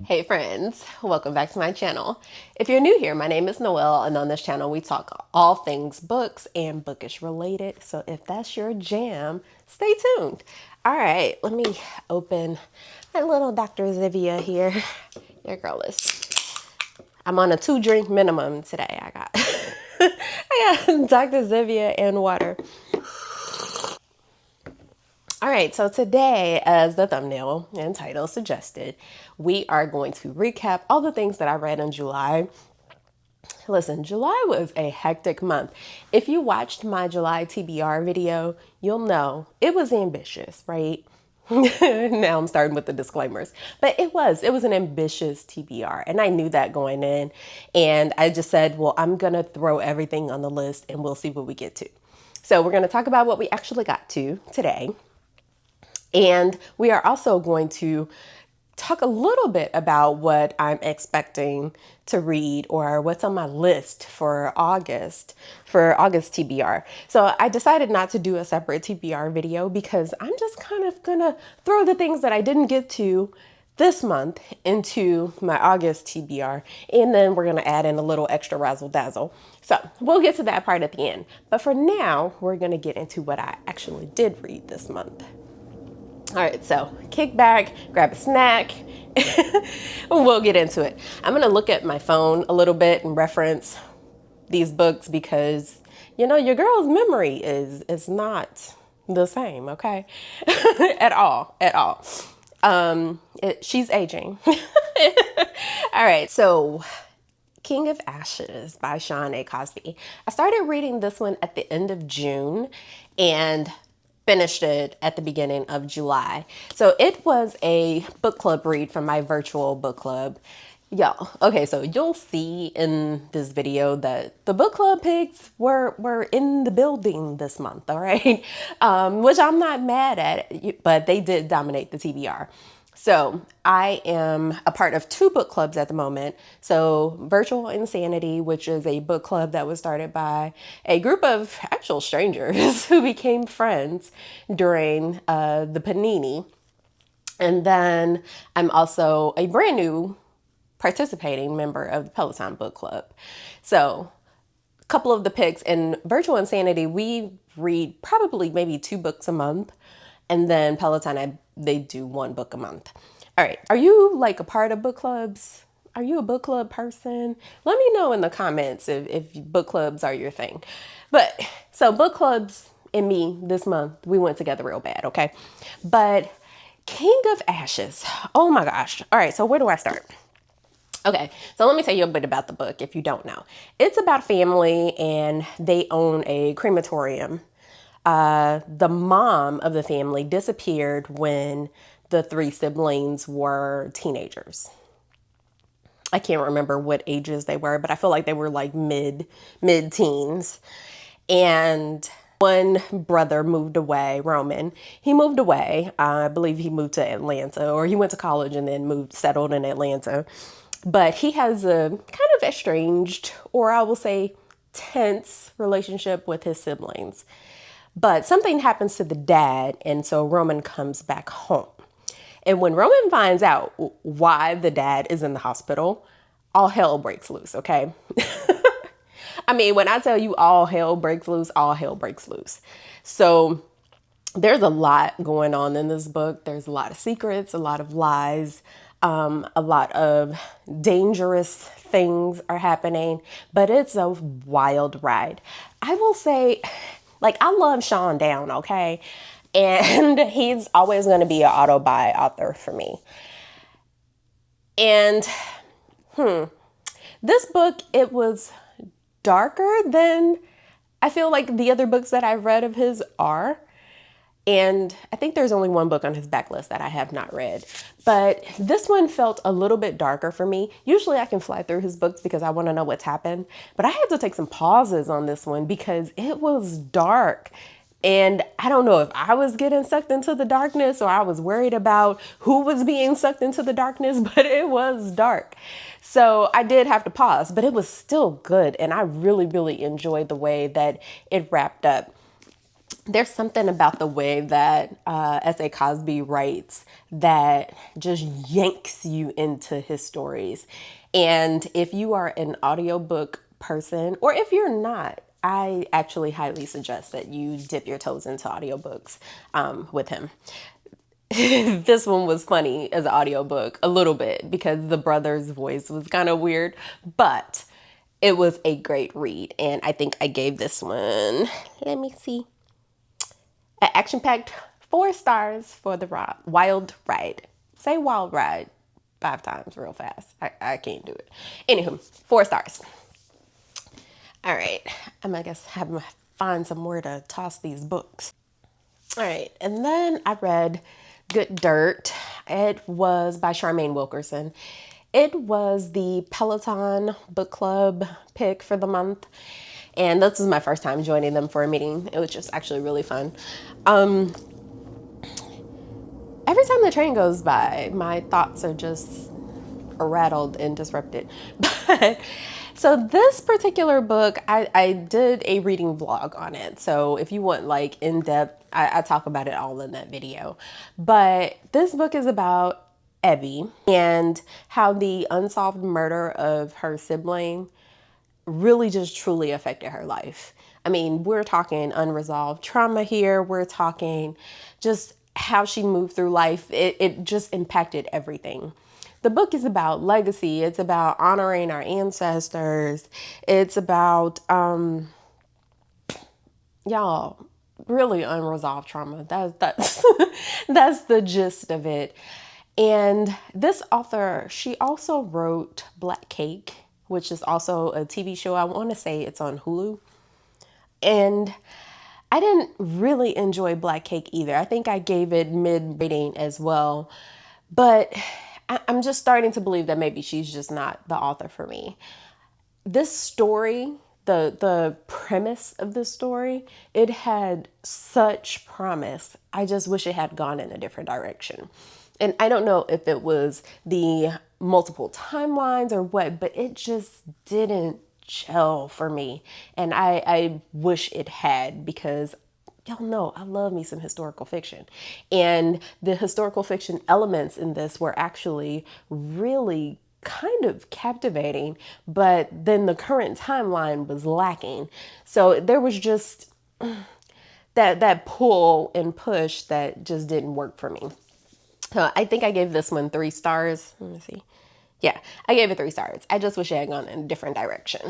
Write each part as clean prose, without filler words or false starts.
Hey friends, welcome back to my channel. If you're new here, my name is Noelle, and on this channel we talk all things books and bookish related. So if that's your jam, stay tuned. All right, let me open my little Dr. Zivia here. Your girl is, I'm on a 2-drink minimum today. I got Dr. Zivia and water. All right, so today, as the thumbnail and title suggested, we are going to recap all the things that I read in July. Listen, July was a hectic month. If you watched my July TBR video, you'll know it was ambitious, right? Now I'm starting with the disclaimers, but it was an ambitious TBR, and I knew that going in, and I just said, well, I'm gonna throw everything on the list and we'll see what we get to. So we're gonna talk about what we actually got to today. And we are also going to talk a little bit about what I'm expecting to read or what's on my list for August TBR. So I decided not to do a separate TBR video because I'm just kind of gonna throw the things that I didn't get to this month into my August TBR, and then we're gonna add in a little extra razzle dazzle. So we'll get to that part at the end. But for now, we're gonna get into what I actually did read this month. All right, so kick back, grab a snack, and we'll get into it. I'm gonna look at my phone a little bit and reference these books because, you know, your girl's memory is not the same, okay? At all. She's aging. All right, so King of Ashes by Sean A. Cosby. I started reading this one at the end of June and finished it at the beginning of July. So it was a book club read from my virtual book club. Y'all, okay, so you'll see in this video that the book club pigs were in the building this month, all right? Which I'm not mad at, but they did dominate the TBR. So I am a part of 2 book clubs at the moment. So Virtual Insanity, which is a book club that was started by a group of actual strangers who became friends during the Panini. And then I'm also a brand new participating member of the Peloton book club. So a couple of the picks in Virtual Insanity, we read probably maybe 2 books a month. And then Peloton, they do 1 book a month. All right. Are you like a part of book clubs? Are you a book club person? Let me know in the comments if book clubs are your thing. But so book clubs and me this month, we went together real bad. Okay. But King of Ashes. Oh my gosh. All right. So where do I start? Okay, so let me tell you a bit about the book if you don't know. It's about family and they own a crematorium. The mom of the family disappeared when the 3 siblings were teenagers. I can't remember what ages they were, but I feel like they were like mid-teens. And one brother moved away, Roman. He moved away. I believe he moved to Atlanta, or he went to college and then settled in Atlanta. But he has a kind of estranged, or I will say tense relationship with his siblings. But something happens to the dad, and so Roman comes back home. And when Roman finds out why the dad is in the hospital, all hell breaks loose, okay? I mean, when I tell you all hell breaks loose, all hell breaks loose. So there's a lot going on in this book. There's a lot of secrets, a lot of lies, a lot of dangerous things are happening, but it's a wild ride. I will say, like, I love Sean Down, okay? And he's always going to be an auto-buy author for me. And, this book, it was darker than I feel like the other books that I've read of his are. And I think there's only 1 book on his backlist that I have not read. But this one felt a little bit darker for me. Usually I can fly through his books because I want to know what's happened. But I had to take some pauses on this one because it was dark. And I don't know if I was getting sucked into the darkness or I was worried about who was being sucked into the darkness, but it was dark. So I did have to pause, but it was still good. And I really, really enjoyed the way that it wrapped up. there's something about the way that S.A. Cosby writes that just yanks you into his stories. And if you are an audiobook person, or if you're not, I actually highly suggest that you dip your toes into audiobooks with him. This one was funny as an audiobook a little bit because the brother's voice was kind of weird, but it was a great read. And I think I gave this one, let me see, an action-packed 4 stars for the wild ride. Say wild ride 5 times real fast. I can't do it. Anywho, 4 stars. All right, I'm I guess having to find somewhere to toss these books. All right, and then I read Good Dirt. It was by Charmaine Wilkerson. It was the Peloton book club pick for the month. And this was my first time joining them for a meeting. It was just actually really fun. Every time the train goes by, my thoughts are just rattled and disrupted. But so this particular book, I did a reading vlog on it. So if you want like in-depth, I talk about it all in that video. But this book is about Abby and how the unsolved murder of her sibling really just truly affected her life. I mean, we're talking unresolved trauma here. We're talking just how she moved through life. It just impacted everything. The book is about legacy. It's about honoring our ancestors. It's about, y'all, really unresolved trauma. That's that's the gist of it. And this author, she also wrote Black Cake, which is also a TV show. I want to say it's on Hulu. And I didn't really enjoy Black Cake either. I think I gave it mid rating as well. But I'm just starting to believe that maybe she's just not the author for me. This story, the premise of the story, it had such promise. I just wish it had gone in a different direction. And I don't know if it was the multiple timelines or what, but it just didn't gel for me. And I wish it had, because y'all know I love me some historical fiction. And the historical fiction elements in this were actually really kind of captivating, but then the current timeline was lacking. So there was just that pull and push that just didn't work for me. I think I gave this one 3 stars. Let me see. Yeah, I gave it 3 stars. I just wish I had gone in a different direction.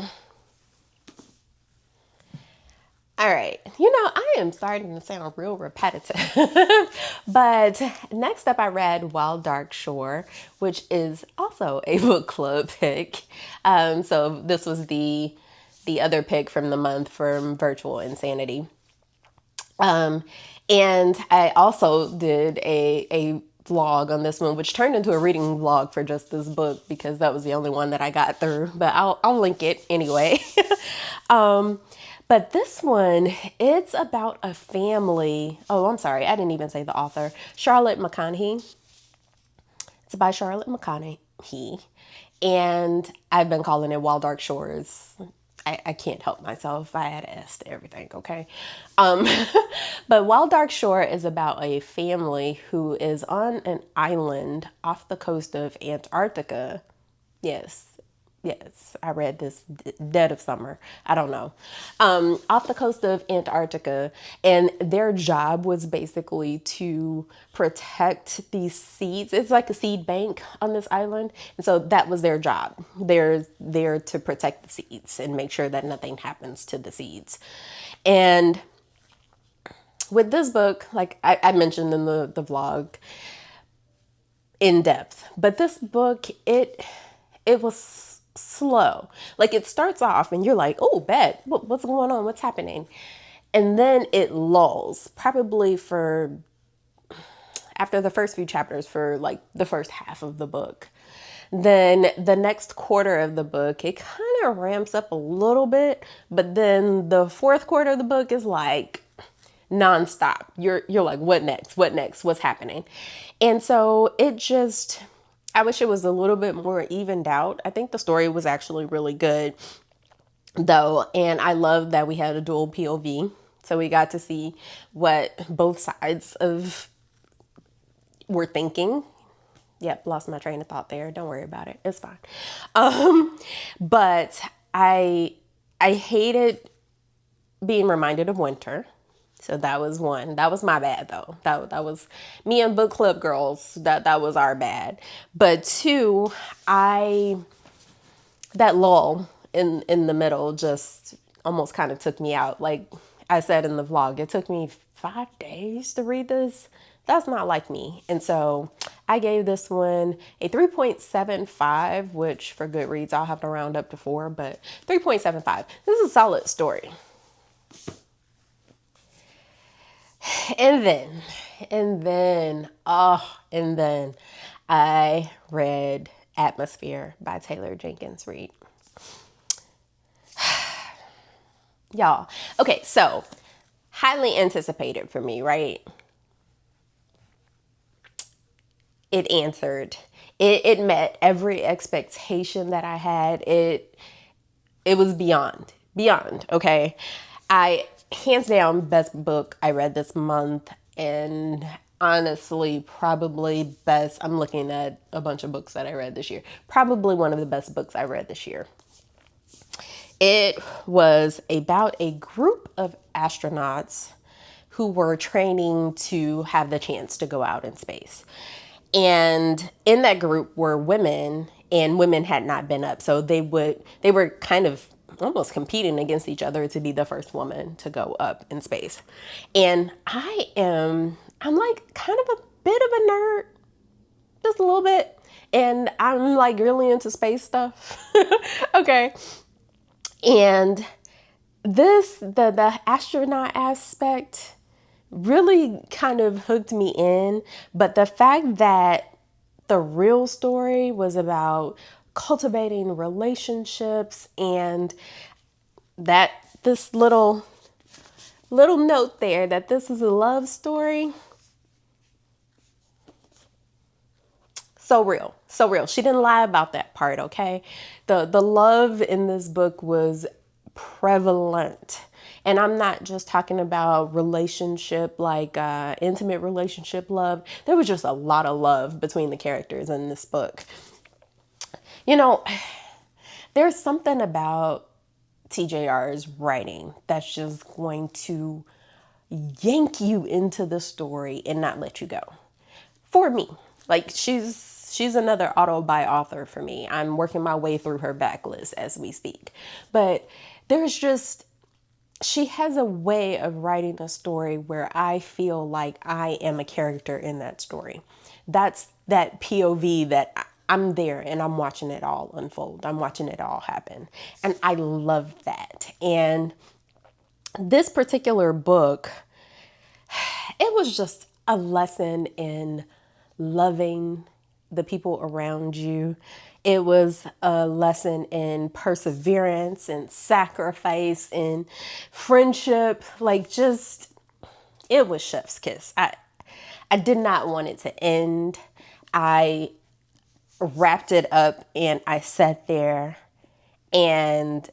All right, you know, I am starting to sound real repetitive. But next up I read Wild Dark Shore, which is also a book club pick. So this was the other pick from the month from Virtual Insanity. And I also did a vlog on this one, which turned into a reading vlog for just this book because that was the only one that I got through, but I'll link it anyway. But this one, it's about a family. Oh, I'm sorry. I didn't even say the author. Charlotte McConaughey. It's by Charlotte McConaughey. And I've been calling it Wild Dark Shores. I can't help myself. I had S to everything, okay? But Wild Dark Shore is about a family who is on an island off the coast of Antarctica. Yes, I read this dead of summer. I don't know. Off the coast of Antarctica. And their job was basically to protect these seeds. It's like a seed bank on this island. And so that was their job. They're there to protect the seeds and make sure that nothing happens to the seeds. And with this book, like I mentioned in the vlog, in depth, but this book, it was slow. Like it starts off and you're like, oh, bet, what's going on? What's happening? And then it lulls probably for after the first few chapters for like the first half of the book. Then the next quarter of the book, it kind of ramps up a little bit, but then the fourth quarter of the book is like nonstop. You're like, what next? What next? What's happening? And so it just, I wish it was a little bit more evened out. I think the story was actually really good though. And I love that we had a dual POV. So we got to see what both sides of were thinking. Yep, lost my train of thought there. Don't worry about it. It's fine. But I hated being reminded of winter. So that was one. That was my bad though. That was me and book club girls. That was our bad. But two, that lull in the middle just almost kind of took me out. Like I said in the vlog, it took me 5 days to read this. That's not like me. And so I gave this one a 3.75, which for Goodreads, I'll have to round up to 4, but 3.75. This is a solid story. And then I read Atmosphere by Taylor Jenkins Reid. Y'all. Okay, so highly anticipated for me, right? It answered. It met every expectation that I had. It was beyond, okay? Hands down, best book I read this month, and honestly, probably best. I'm looking at a bunch of books that I read this year. Probably one of the best books I read this year. It was about a group of astronauts who were training to have the chance to go out in space. And in that group were women, and women had not been up. So they were kind of almost competing against each other to be the first woman to go up in space. And I'm like kind of a bit of a nerd, just a little bit. And I'm like really into space stuff. Okay. And the astronaut aspect really kind of hooked me in. But the fact that the real story was about cultivating relationships, and that this little note there that this is a love story. So real. She didn't lie about that part, okay? The love in this book was prevalent. And I'm not just talking about relationship, like intimate relationship love. There was just a lot of love between the characters in this book. You know, there's something about TJR's writing that's just going to yank you into the story and not let you go. For me, like she's another auto-buy author for me. I'm working my way through her backlist as we speak. But she has a way of writing a story where I feel like I am a character in that story. That's that POV that I'm there and I'm watching it all unfold. I'm watching it all happen. And I love that. And this particular book, it was just a lesson in loving the people around you. It was a lesson in perseverance and sacrifice and friendship. Like it was chef's kiss. I did not want it to end. I wrapped it up and I sat there and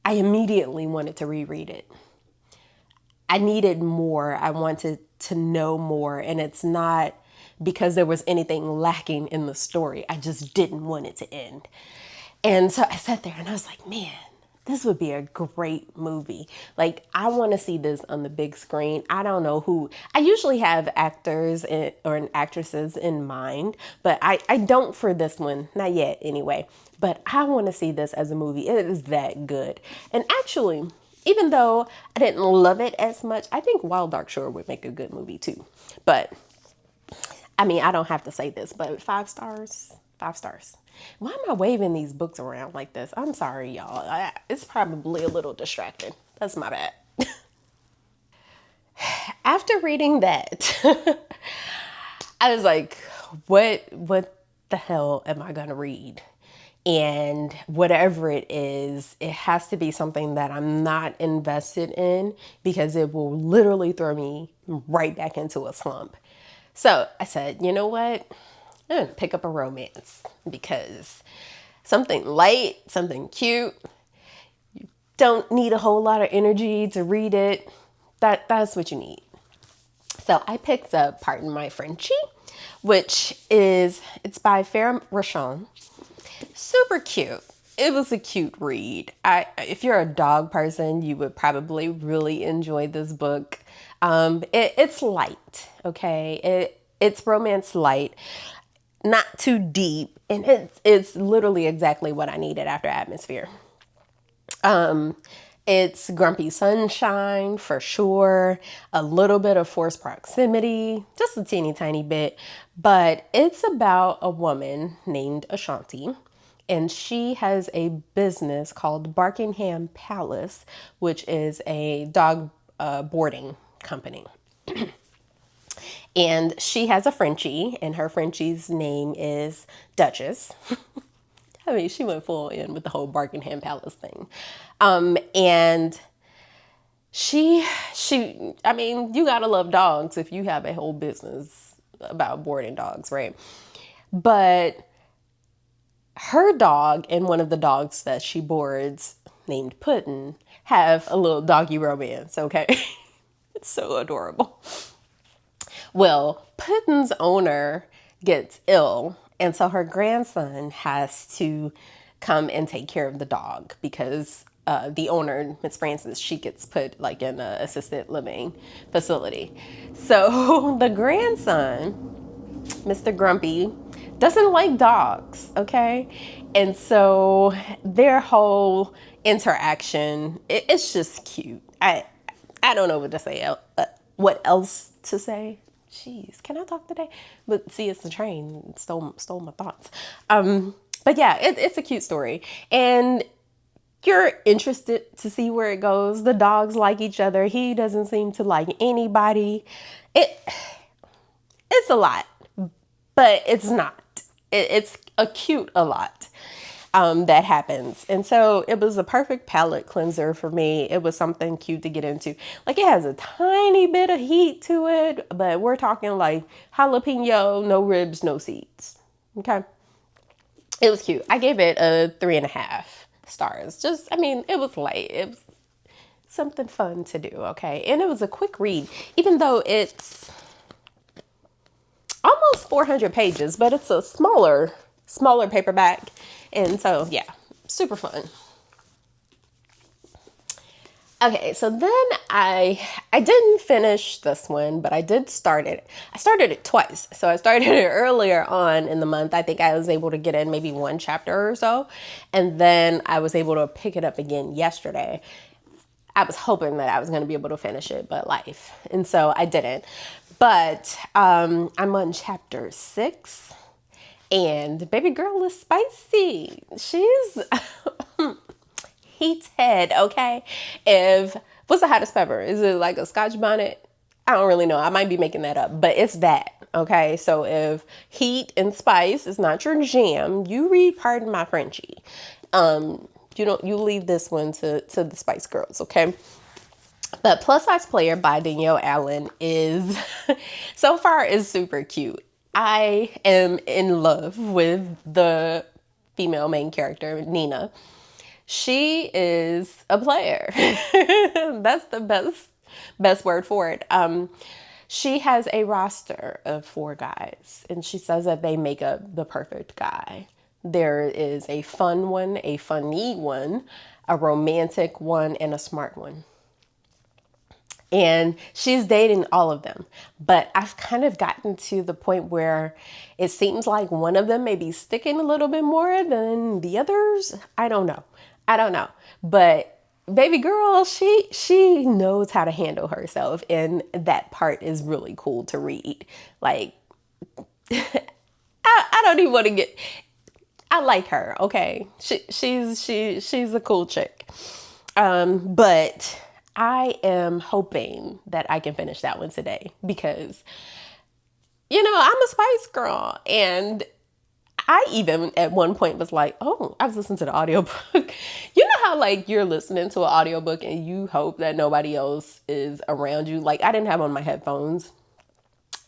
I immediately wanted to reread it. I needed more. I wanted to know more. And it's not because there was anything lacking in the story. I just didn't want it to end. And so I sat there and I was like, man, this would be a great movie. Like, I want to see this on the big screen. I don't know who. I usually have actors or actresses in mind, but I don't for this one. Not yet, anyway. But I want to see this as a movie. It is that good. And actually, even though I didn't love it as much, I think Wild Dark Shore would make a good movie too. But I mean, I don't have to say this, but 5 stars, 5 stars. Why am I waving these books around like this? I'm sorry, y'all. It's probably a little distracting. That's my bad. After reading that, I was like, what the hell am I going to read? And whatever it is, it has to be something that I'm not invested in because it will literally throw me right back into a slump. So I said, you know what? I'm going to pick up a romance because something light, something cute. You don't need a whole lot of energy to read it. That's what you need. So I picked up Pardon My Frenchie, it's by Farrah Rashon. Super cute. It was a cute read. If you're a dog person, you would probably really enjoy this book. It's light, okay? It's romance light, not too deep, and it's literally exactly what I needed after Atmosphere. It's grumpy sunshine for sure, a little bit of forced proximity, just a teeny tiny bit, but it's about a woman named Ashanti, and she has a business called Barkingham Palace, which is a dog boarding company. And she has a Frenchie, and her Frenchie's name is Duchess. I mean, she went full in with the whole Barkingham Palace thing. And I mean, you gotta love dogs if you have a whole business about boarding dogs, right? But her dog and one of the dogs that she boards, named Puddin', have a little doggy romance, okay? It's so adorable. Well, Puddin's owner gets ill, and so her grandson has to come and take care of the dog because the owner, Miss Frances, she gets put like in an assisted living facility. So the grandson, Mr. Grumpy, doesn't like dogs, okay? And so their whole interaction, it's just cute. I don't know what to say, what else to say. Jeez, can I talk today? But see, it's the train. Stole my thoughts. But yeah, it's a cute story. And you're interested to see where it goes. The dogs like each other. He doesn't seem to like anybody. It's a lot, but it's not. It's a cute a lot that happens. And so it was a perfect palate cleanser for me. It was something cute to get into. Like, it has a tiny bit of heat to it, but we're talking like jalapeno, no ribs, no seeds. Okay. It was cute. I gave it a 3.5 stars. Just, I mean, it was light. It was something fun to do. Okay. And it was a quick read, even though it's almost 400 pages, but it's a smaller paperback. And so, yeah, super fun. Okay, so then I didn't finish this one, but I did start it. I started it twice. So I started it earlier on in the month. I think I was able to get in maybe one chapter or so. And then I was able to pick it up again yesterday. I was hoping that I was going to be able to finish it, but life. And so I didn't. But I'm on chapter 6. And baby girl is spicy. She's heated, okay? What's the hottest pepper? Is it like a Scotch bonnet? I don't really know. I might be making that up, but it's that, okay? So if heat and spice is not your jam, you read Pardon My Frenchie. You leave this one to the Spice Girls, okay? But Plus Size Player by Danielle Allen is so far is super cute. I am in love with the female main character, Nina. She is a player. That's the best word for it. She has a roster of 4 guys, and she says that they make up the perfect guy. There is a fun one, a funny one, a romantic one, and a smart one. And she's dating all of them. But I've kind of gotten to the point where it seems like one of them may be sticking a little bit more than the others. I don't know. But baby girl, she knows how to handle herself. And that part is really cool to read. Like, I don't even want to get... I like her, okay? She's a cool chick. But I am hoping that I can finish that one today because, I'm a Spice Girl. And I even at one point was like, oh, I was listening to the audiobook. You know how like you're listening to an audiobook and you hope that nobody else is around you? Like, I didn't have on my headphones.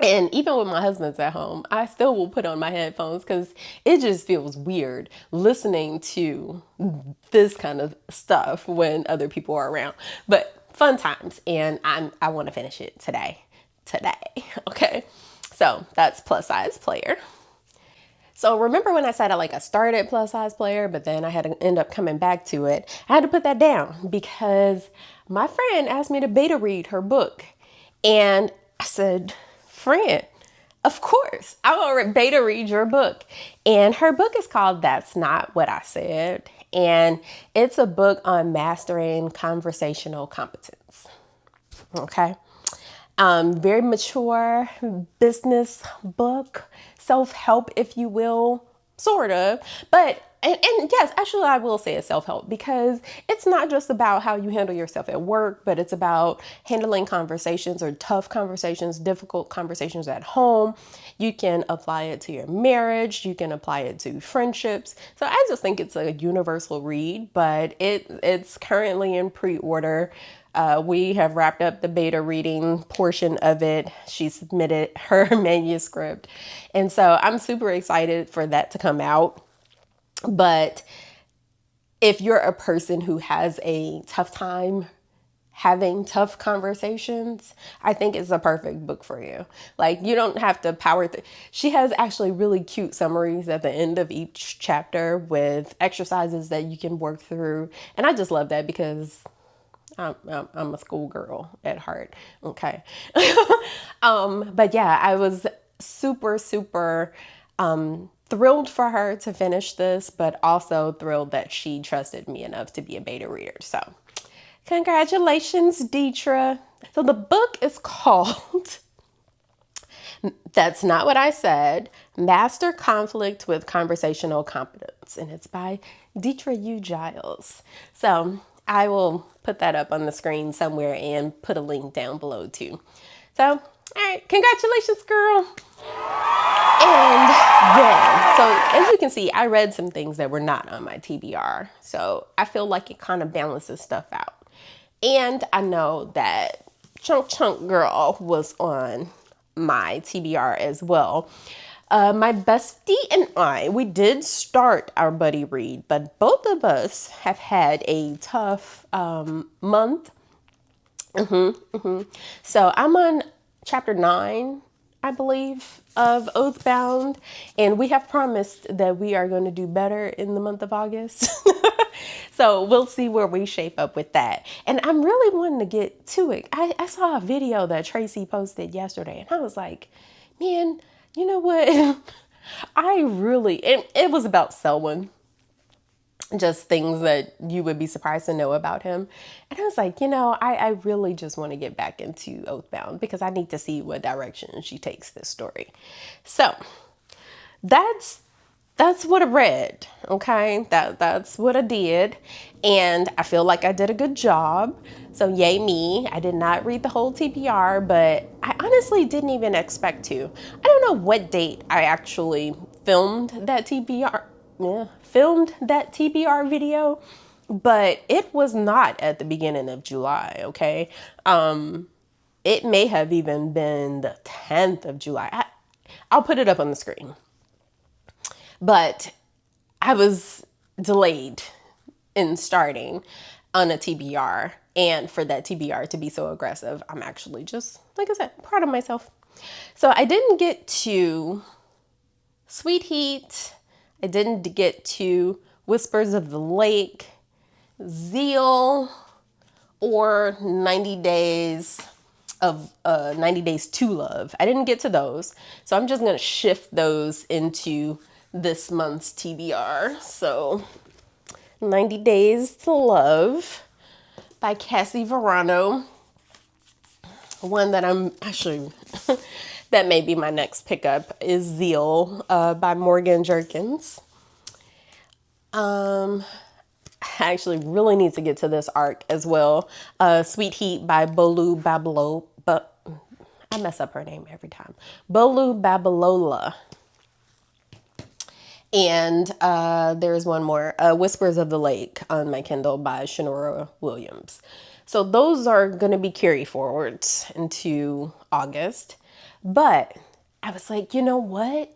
And even when my husband's at home, I still will put on my headphones because it just feels weird listening to this kind of stuff when other people are around. But fun times, and I want to finish it today. Okay, so that's Plus Size Player. So remember when I said I started Plus Size Player, but then I had to end up coming back to it. I had to put that down because my friend asked me to beta read her book. And I said, friend, of course, I will beta read your book. And her book is called That's Not What I Said. And it's a book on mastering conversational competence. Okay. Very mature business book, self-help, if you will, sort of. But, and yes, actually, I will say it's self-help because it's not just about how you handle yourself at work, but it's about handling conversations or tough conversations, difficult conversations at home. You can apply it to your marriage. You can apply it to friendships. So I just think it's a universal read, but it's currently in pre-order. We have wrapped up the beta reading portion of it. She submitted her manuscript. And so I'm super excited for that to come out. But if you're a person who has a tough time having tough conversations, I think it's a perfect book for you. Like, you don't have to power through. She has actually really cute summaries at the end of each chapter with exercises that you can work through. And I just love that because I'm a schoolgirl at heart. Okay. But yeah, I was super thrilled for her to finish this, but also thrilled that she trusted me enough to be a beta reader. So congratulations, Deetra. So the book is called That's Not What I Said, Master Conflict with Conversational Competence. And it's by Deetra U. Giles. So I will put that up on the screen somewhere and put a link down below too. So, all right, congratulations, girl. And then, so as you can see, I read some things that were not on my TBR. So I feel like it kind of balances stuff out. And I know that Chunk Girl was on my TBR as well. My bestie and I, we did start our buddy read, but both of us have had a tough month. So I'm on chapter 9, I believe, of Oathbound, and we have promised that we are going to do better in the month of August. So we'll see where we shape up with that. And I'm really wanting to get to it. I saw a video that Tracy posted yesterday, and I was like, man, you know what? It was about Selwyn. Just things that you would be surprised to know about him. And I was like, I really just want to get back into Oathbound because I need to see what direction she takes this story. So that's what I read. Okay. That's what I did. And I feel like I did a good job. So yay me. I did not read the whole TBR, but I honestly didn't even expect to. I don't know what date I actually filmed that TBR video, but it was not at the beginning of July. Okay. It may have even been the 10th of July. I'll put it up on the screen. But I was delayed in starting on a TBR. And for that TBR to be so aggressive, I'm actually just, like I said, proud of myself. So I didn't get to Sweet Heat. I didn't get to Whispers of the Lake, Zeal, or 90 Days to Love. I didn't get to those. So I'm just going to shift those into this month's TBR. So 90 Days to Love by Cassie Verano. One that I'm actually, that may be my next pickup is Zeal by Morgan Jerkins. I actually really need to get to this arc as well. Sweet Heat by Bolu Babalo, but I mess up her name every time. Bolu Babalola. And there's one more, Whispers of the Lake on my Kindle by Shanora Williams. So those are going to be carry forwards into August. But I was like, you know what?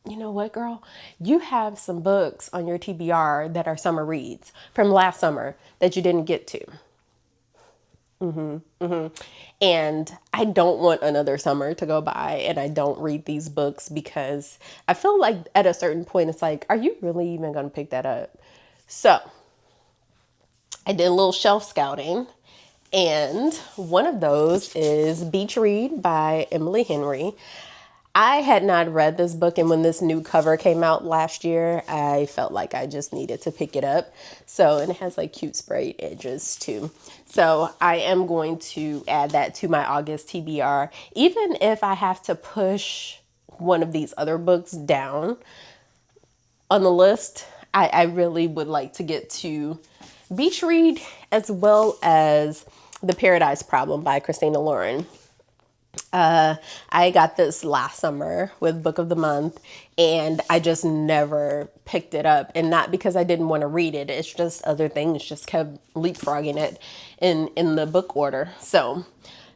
You know what, girl? You have some books on your TBR that are summer reads from last summer that you didn't get to. And I don't want another summer to go by and I don't read these books, because I feel like at a certain point it's like, are you really even going to pick that up? So I did a little shelf scouting, and one of those is Beach Read by Emily Henry. I had not read this book, and when this new cover came out last year, I felt like I just needed to pick it up. So, and it has like cute sprayed edges too. So I am going to add that to my August TBR, even if I have to push one of these other books down on the list. I really would like to get to Beach Read, as well as The Paradise Problem by Christina Lauren. I got this last summer with Book of the Month, and I just never picked it up. And not because I didn't want to read it, it's just other things just kept leapfrogging it in the book order. So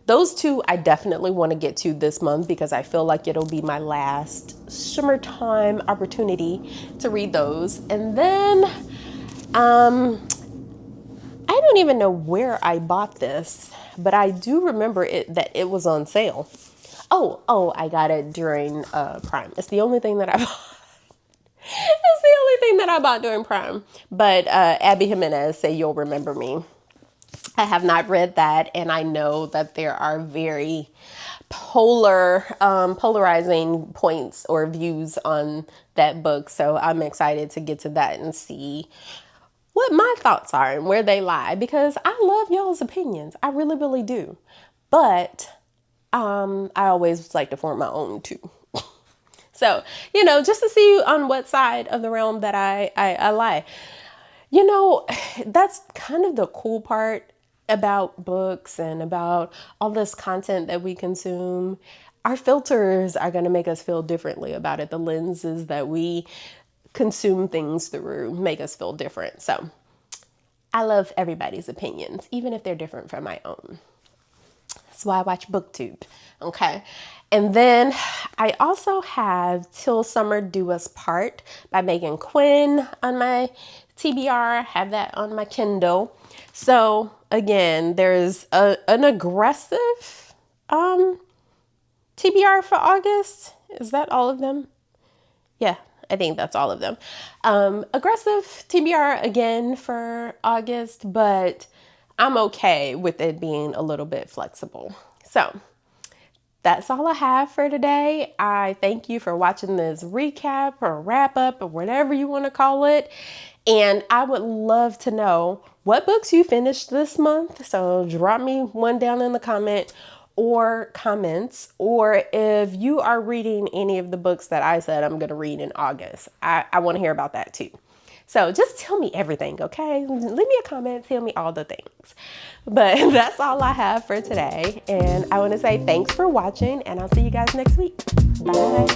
those two I definitely want to get to this month, because I feel like it'll be my last summertime opportunity to read those. And then I don't even know where I bought this, but I do remember that it was on sale. Oh, I got it during Prime. It's the only thing that I bought. It's the only thing that I bought during Prime. But Abby Jimenez, Say You'll Remember Me. I have not read that, and I know that there are very polarizing points or views on that book. So I'm excited to get to that and see what my thoughts are and where they lie, because I love y'all's opinions. I really, really do. But I always like to form my own too. So, just to see on what side of the realm that I lie. That's kind of the cool part about books and about all this content that we consume. Our filters are going to make us feel differently about it. The lenses that we consume things through make us feel different. So I love everybody's opinions, even if they're different from my own. That's why I watch booktube. Okay. And then I also have Till Summer Do Us Part by Megan Quinn on my TBR. I have that on my Kindle. So again, there's an aggressive TBR for August. Is that all of them? Yeah, I think that's all of them. Aggressive TBR again for August, but I'm okay with it being a little bit flexible. So that's all I have for today. I thank you for watching this recap or wrap up or whatever you want to call it. And I would love to know what books you finished this month. So drop me one down in the comments, or if you are reading any of the books that I said I'm going to read in August. I want to hear about that too. So just tell me everything, okay? Leave me a comment, tell me all the things. But that's all I have for today. And I want to say thanks for watching, and I'll see you guys next week. Bye.